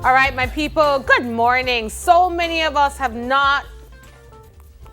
All right, my people, good morning. So many of us have not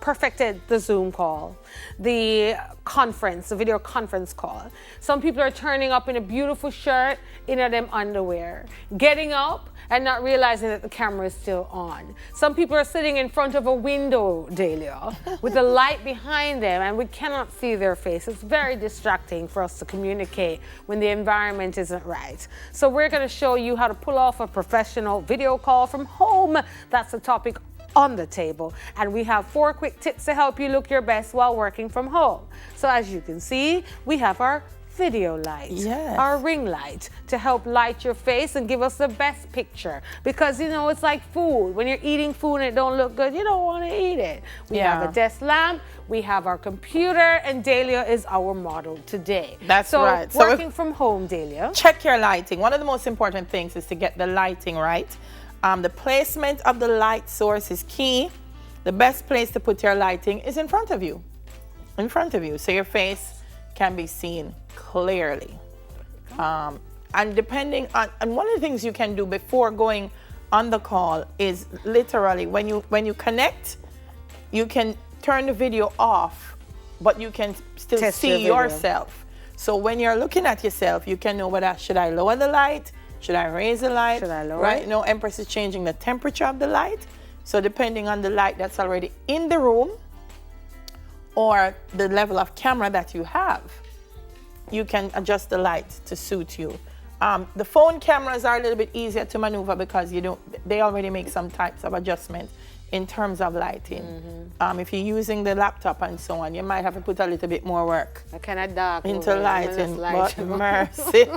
perfected the Zoom call, the conference, the video conference call. Some people are turning up in a beautiful shirt, in them underwear, getting up and not realizing that the camera is still on. Some people are sitting in front of a window, Delia, with the light behind them, and we cannot see their face. It's very distracting for us to communicate when the environment isn't right. So we're going to show you how to pull off a professional video call from home. That's the topic on the table, and we have 4 quick tips to help you look your best while working from home. So as you can see, we have our video light, our ring light, to help light your face and give us the best picture, because you know it's like food. When you're eating food and it don't look good, you don't want to eat it. We have a desk lamp, we have our computer, and Delia is our model today. That's right. So working from home, Delia, check your lighting. One of the most important things is to get the lighting right. The placement of the light source is key. The best place to put your lighting is in front of you. In front of you, so your face can be seen clearly. And depending on, and one of the things you can do before going on the call is literally when you connect, you can turn the video off, but you can still see yourself. So when you're looking at yourself, you can know whether should I lower the light, should I raise the light? Should I lower right? it? No, Empress is changing the temperature of the light. So depending on the light that's already in the room or the level of camera that you have, you can adjust the light to suit you. The phone cameras are a little bit easier to maneuver because they already make some types of adjustment in terms of lighting. If you're using the laptop and so on, you might have to put a little bit more work into lighting. But mercy.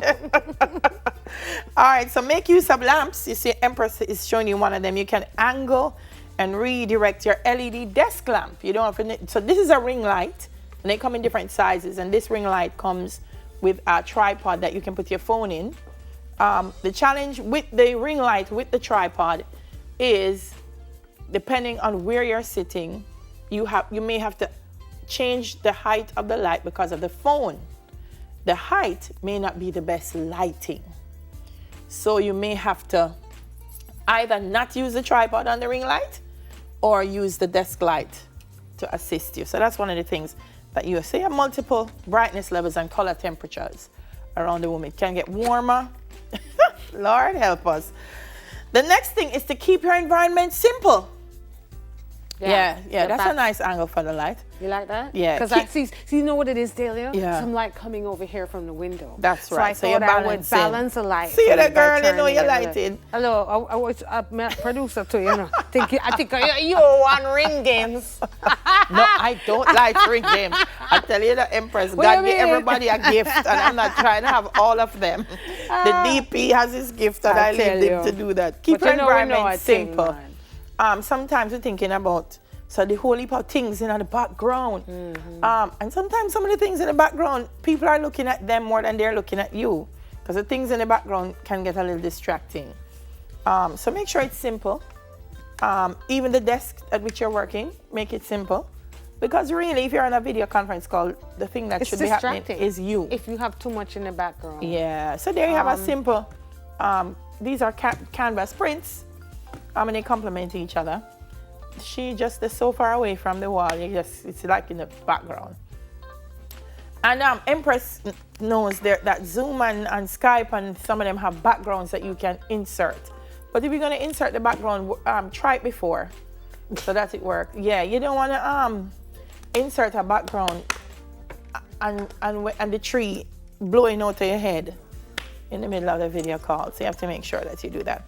All right, so make use of lamps. You see Empress is showing you one of them. You can angle and redirect your LED desk lamp. You don't have to, so this is a ring light, and they come in different sizes, and this ring light comes with a tripod that you can put your phone in. The challenge with the ring light with the tripod is, depending on where you're sitting, you may have to change the height of the light because of the phone. The height may not be the best lighting. So you may have to either not use the tripod on the ring light or use the desk light to assist you. So that's one of the things that you see. You have multiple brightness levels and color temperatures around the room. It can get warmer. Lord help us. The next thing is to keep your environment simple. Yeah, that's a nice angle for the light. You like that? Yeah. Because I see, you know what it is, Delia? Yeah. Some light coming over here from the window. That's right. So I thought I would balance the light. See that girl, you know you're lighting. Hello, I was a producer too, you know. I think you want ring games. No, I don't like ring games. I tell you, the Empress, God give everybody a gift, and I'm not trying to have all of them. The DP has his gift, and I leave them to do that. Keep your environment simple. Sometimes we're thinking about the whole heap of things in the background. And sometimes some of the things in the background, people are looking at them more than they're looking at you, because the things in the background can get a little distracting. So make sure it's simple. Even the desk at which you're working, make it simple. Because really, if you're on a video conference call, the thing that should be happening is you. If you have too much in the background. Yeah, so there you have a simple, these are canvas prints. And they complement each other. She just is so far away from the wall, it's like in the background. And Empress knows that Zoom and Skype and some of them have backgrounds that you can insert. But if you're going to insert the background, try it before so that it works. Yeah, you don't want to insert a background and the tree blowing out of your head in the middle of the video call. So you have to make sure that you do that.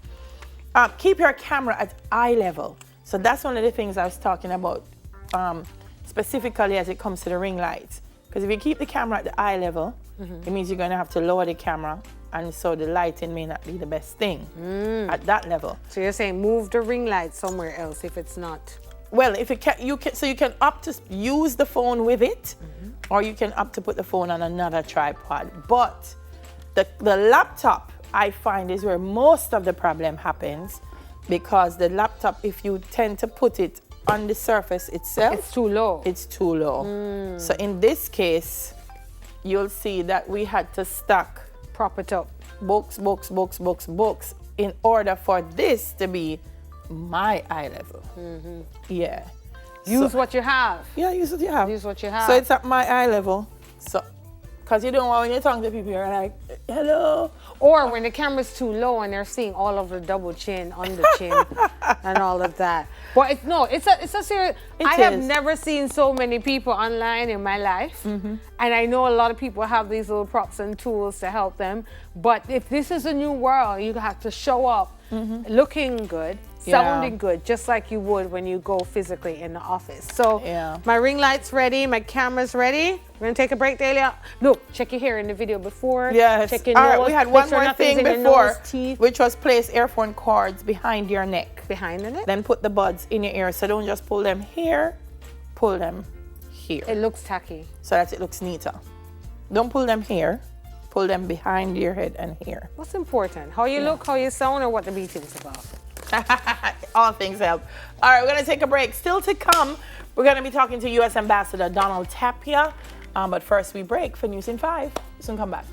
Keep your camera at eye level. So that's one of the things I was talking about, specifically as it comes to the ring lights. Because if you keep the camera at the eye level, it means you're going to have to lower the camera, and so the lighting may not be the best thing at that level. So you're saying move the ring light somewhere else if it's not. Well, if you can opt to use the phone with it, or you can opt to put the phone on another tripod. But the laptop, I find, is where most of the problem happens, because the laptop, if you tend to put it on the surface itself, it's too low. It's too low. So in this case, you'll see that we had to stack, prop it up, books in order for this to be my eye level. Yeah. Use what you have. Yeah, use what you have. Use what you have. So it's at my eye level. So, because you don't want when you talk to people, you're like, hello. Or when the camera's too low and they're seeing all of the double chin, under chin, and all of that. But it's a serious. I have never seen so many people online in my life, and I know a lot of people have these little props and tools to help them. But if this is a new world, you have to show up looking good, sounding good, just like you would when you go physically in the office. So my ring light's ready, my camera's ready. We're gonna take a break, Delia. Look, check your hair in the video before. Yes. Check your All nose. right, we had one more thing before, which was place earphone cords behind your neck. Behind the neck? Then put the buds in your ear. So don't just pull them here, pull them here. It looks tacky. So that it looks neater. Don't pull them here. Pull them behind your head and here. What's important? How you look, how you sound, or what the meeting's about? All things help. All right, we're going to take a break. Still to come, we're going to be talking to U.S. Ambassador Donald Tapia. But first, we break for News in 5. Soon come back.